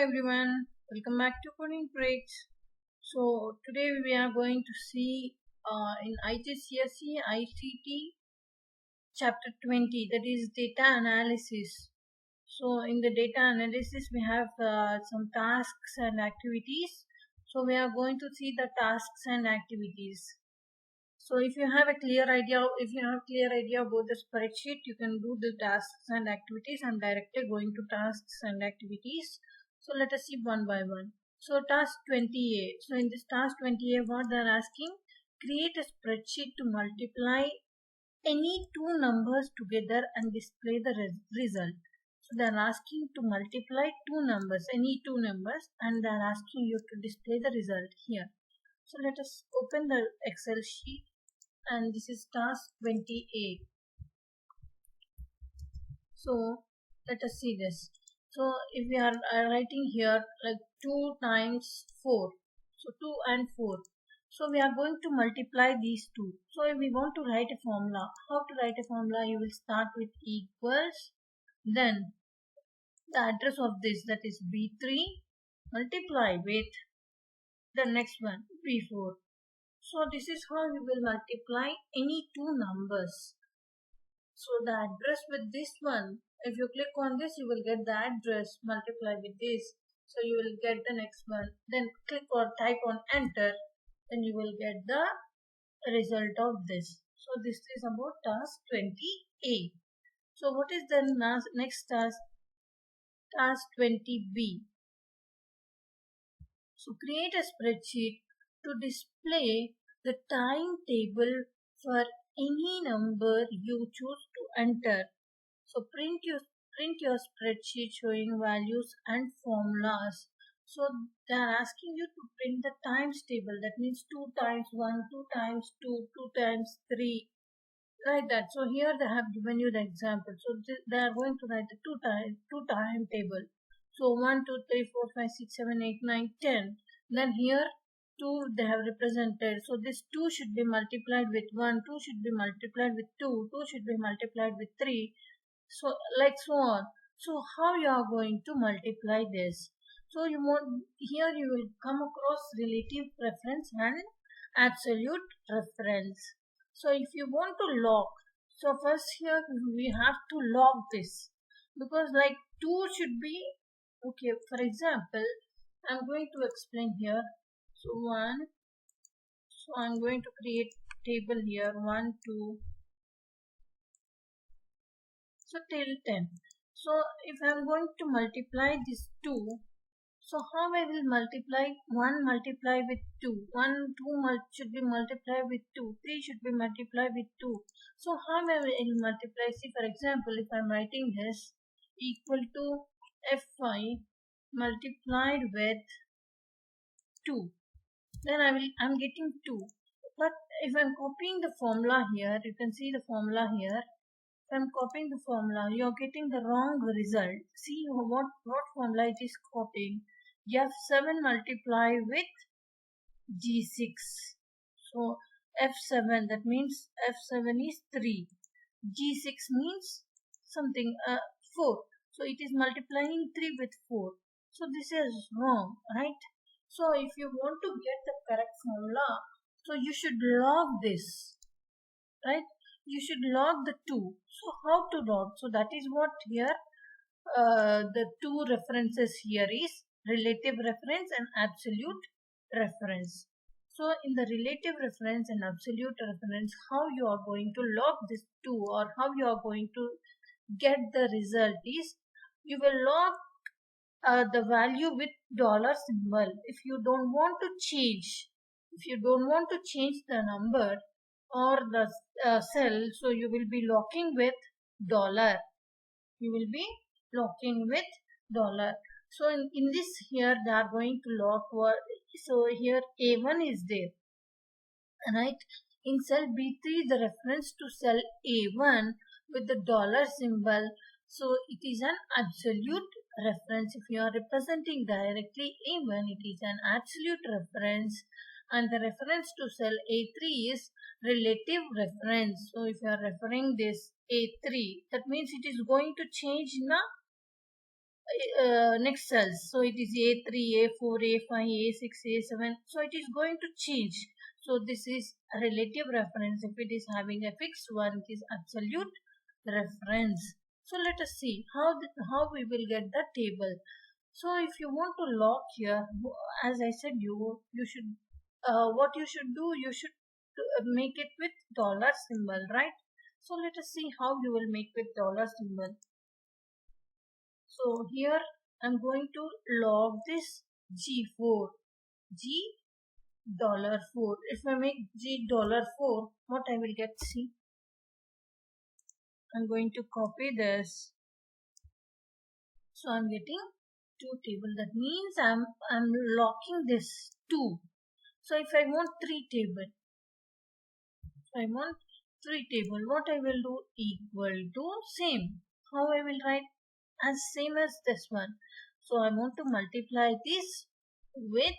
everyone, welcome back to Coding Breaks. So today we are going to see in IGCSE ICT chapter 20, that is data analysis. So in the data analysis we have some tasks and activities. So we are going to see the tasks and activities. So if you have a clear idea about the spreadsheet, you can do the tasks and activities. I'm directly going to tasks and activities. So let us see one by one. So task 20A. So in this task 20A, what they are asking, create a spreadsheet to multiply any two numbers together and display the result. So they are asking to multiply two numbers, any two numbers, and they are asking you to display the result here. So let us open the Excel sheet, and this is task 28. So let us see this. So if we are writing here like 2 times 4, so 2 and 4. So we are going to multiply these two. So if we want to write a formula, how to write a formula? You will start with equals, then the address of this, that is B3, multiply with the next one, B4. So this is how you will multiply any two numbers. So the address with this one, if you click on this, you will get the address, multiply with this. So you will get the next one. Then click or type on enter, then you will get the result of this. So this is about task 20A. So what is the next task? Task 20B. So create a spreadsheet to display the timetable for any number you choose to enter. So print your spreadsheet showing values and formulas. So they are asking you to print the times table. That means 2 times 1, 2 times 2, 2 times 3. Like that. So here they have given you the example. So they are going to write the two time table. So 1, 2, 3, 4, 5, 6, 7, 8, 9, 10. Then here 2 they have represented. So this 2 should be multiplied with 1, 2 should be multiplied with 2, 2 should be multiplied with 3. So like so on. So how you are going to multiply this? So you want, here you will come across relative reference and absolute reference. So if you want to log, so first here we have to log this, because like 2 should be, okay, for example, I'm going to explain here. So I'm going to create table here, 1, 2, so till 10. So if I'm going to multiply this 2, so how I will multiply? 1 multiply with 2, 1, 2 should be multiplied with 2, 3 should be multiplied with 2. So how I will multiply? See, for example, if I'm writing this equal to F5 multiplied with 2, then I'm getting 2. But if I'm copying the formula here, you can see the formula here. If I'm copying the formula, you're getting the wrong result. See what formula it is copying. F7 multiply with G6. So F7, that means F7 is 3. G6 means something 4. So it is multiplying 3 with 4. So this is wrong, right? So if you want to get the correct formula, so you should log this, right? You should log the 2. So how to log? So that is what here the two references here is relative reference and absolute reference. So in the relative reference and absolute reference, how you are going to log this 2 or how you are going to get the result is, you will log the value with dollar symbol. If you don't want to change, the number or the cell, so you will be locking with dollar. You will be locking with dollar. So in this here they are going to lock what? So here A1 is there, right? In cell B3 the reference to cell A1 with the dollar symbol. So it is an absolute reference. If you are representing directly A1, it is an absolute reference, and the reference to cell A3 is relative reference. So if you are referring this A3, that means it is going to change now next cells. So it is A3, A4, A5, A6, A7. So it is going to change. So this is a relative reference. If it is having a fixed one, it is absolute reference. So let us see how we will get the table. So if you want to log here, as I said, you should what you should do, you should make it with dollar symbol, right? So let us see how you will make with dollar symbol. So here I'm going to log this G4, G $4. If I make G $4, what I will get? See, I'm going to copy this. So I'm getting two table. That means I'm locking this 2. So if I want 3 table, I want 3 table, what I will do? Equal to same. How I will write? As same as this one. So I want to multiply this with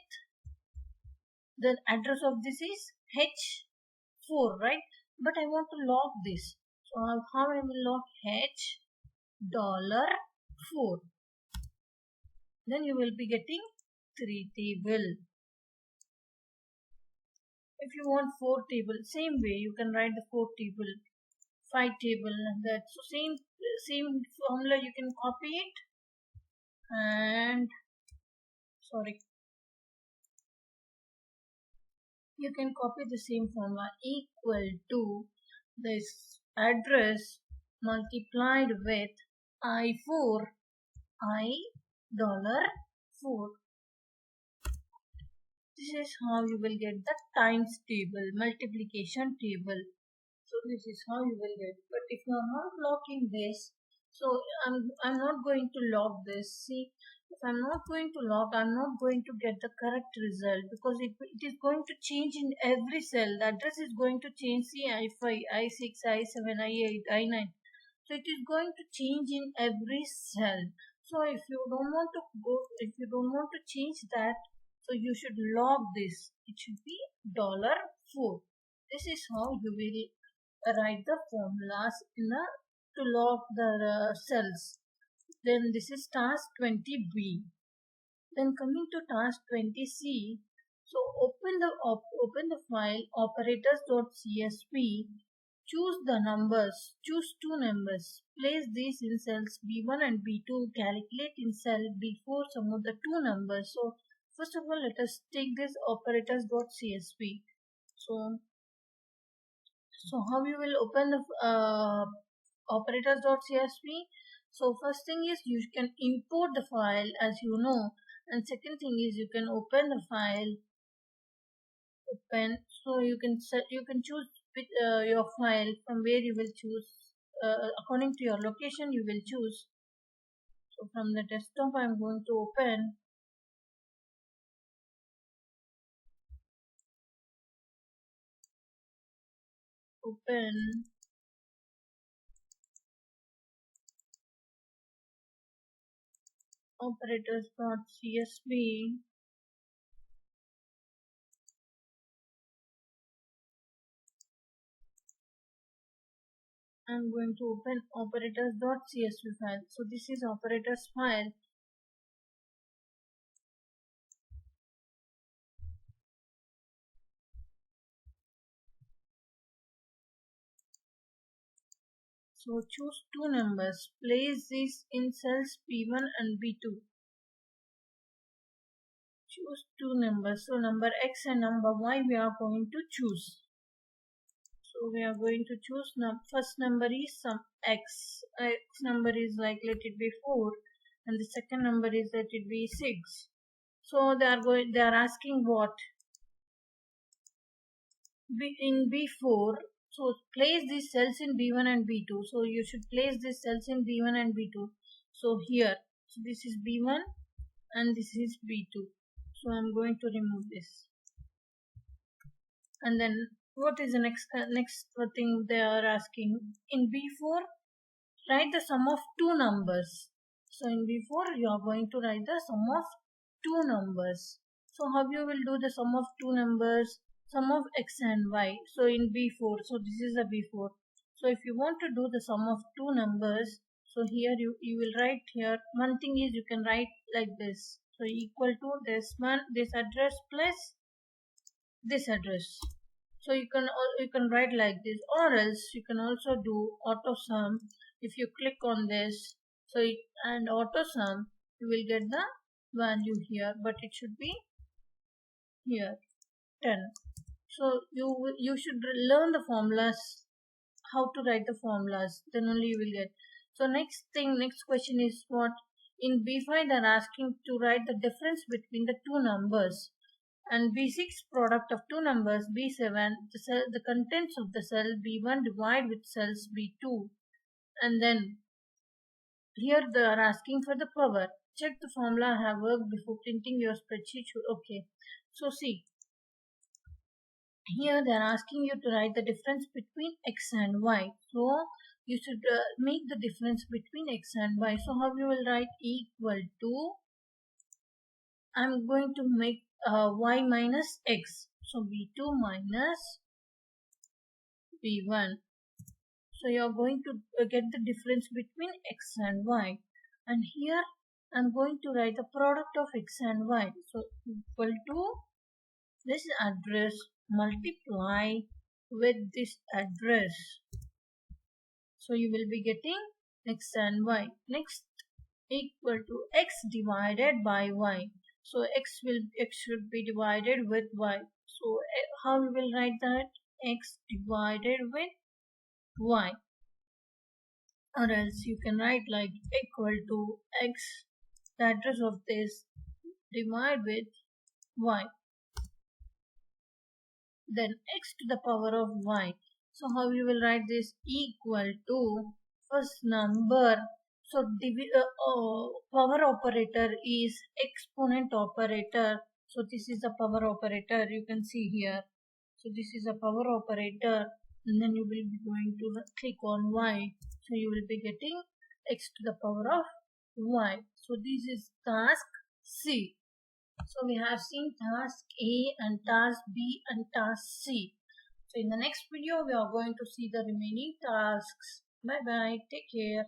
the address of this is H4, right? But I want to log this. So how I will log H $4. Then you will be getting 3 table. If you want 4 table, same way you can write the 4 table, 5 table, and that. So same formula you can copy it, and sorry, you can copy the same formula equal to this address multiplied with I4 $4. This is how you will get the times table, multiplication table. So this is how you will get. But if you are not logging this, so I'm not going to log this. See, if I'm not going to log, I'm not going to get the correct result, because it is going to change in every cell. The address is going to change. See, I5, I6, I7, I8, I9. So it is going to change in every cell. So if you don't want to change that, so you should log this. It should be $4. This is how you will write the formulas to log the cells. Then this is task 20B. Then coming to task 20C, so open the file operators.csv. Choose two numbers. Place these in cells B1 and B2. Calculate in cell B4 some of the two numbers. So first of all, let us take this operators.csv. So how you will open the operators.csv? So first thing is you can import the file, as you know, and second thing is you can open the file. So you can choose with, your file from where you will choose, according to your location you will choose. So from the desktop I'm going to open operators.csv. I'm going to open operators.csv file. So this is operators file. So choose two numbers. Place this in cells P1 and B2. Choose two numbers. So number X and number Y we are going to choose. So we are going to choose first number is some X. X number is like, let it be 4, and the second number is let it be 6. So they are asking what? In B4. So place these cells in B1 and B2. So you should place these cells in B1 and B2. So here, so this is B1 and this is B2. So I'm going to remove this. And then what is the next thing they are asking? In B4, write the sum of two numbers. So in B4, you are going to write the sum of two numbers. So how you will do the sum of two numbers? Sum of X and Y. So in B4, so this is a B4. So if you want to do the sum of two numbers, So here you will write here. One thing is you can write like this. So equal to this address plus this address. So you can write like this, or else you can also do auto sum. If you click on this, and auto sum, you will get the value here, but it should be here 10. So you should learn the formulas, how to write the formulas, then only you will get. So next question is what? In B5 they are asking to write the difference between the two numbers, and B6 product of two numbers. B7 the contents of the cell B1 divide with cells B2, and then here they are asking for the power. Check the formula I have worked before printing your spreadsheet. Okay, so see, here they are asking you to write the difference between x and y. So you should make the difference between x and y. So how you will write? Equal to, I'm going to make y minus x. So b2 minus b1. So you are going to get the difference between x and y. And here I'm going to write the product of x and y. So equal to this address multiply with this address. So you will be getting x and y. Next, equal to x divided by y. So x should be divided with y. So how we will write that? X divided with y. Or else you can write like equal to x, the address of this, divide with y. Then x to the power of y. So how you will write this? Equal to first number. So power operator is exponent operator. So this is a power operator, you can see here. So this is a power operator, and then you will be going to click on y. So you will be getting x to the power of y. So this is task C. So we have seen task A and task B and task C. So in the next video we are going to see the remaining tasks. Bye bye. Take care.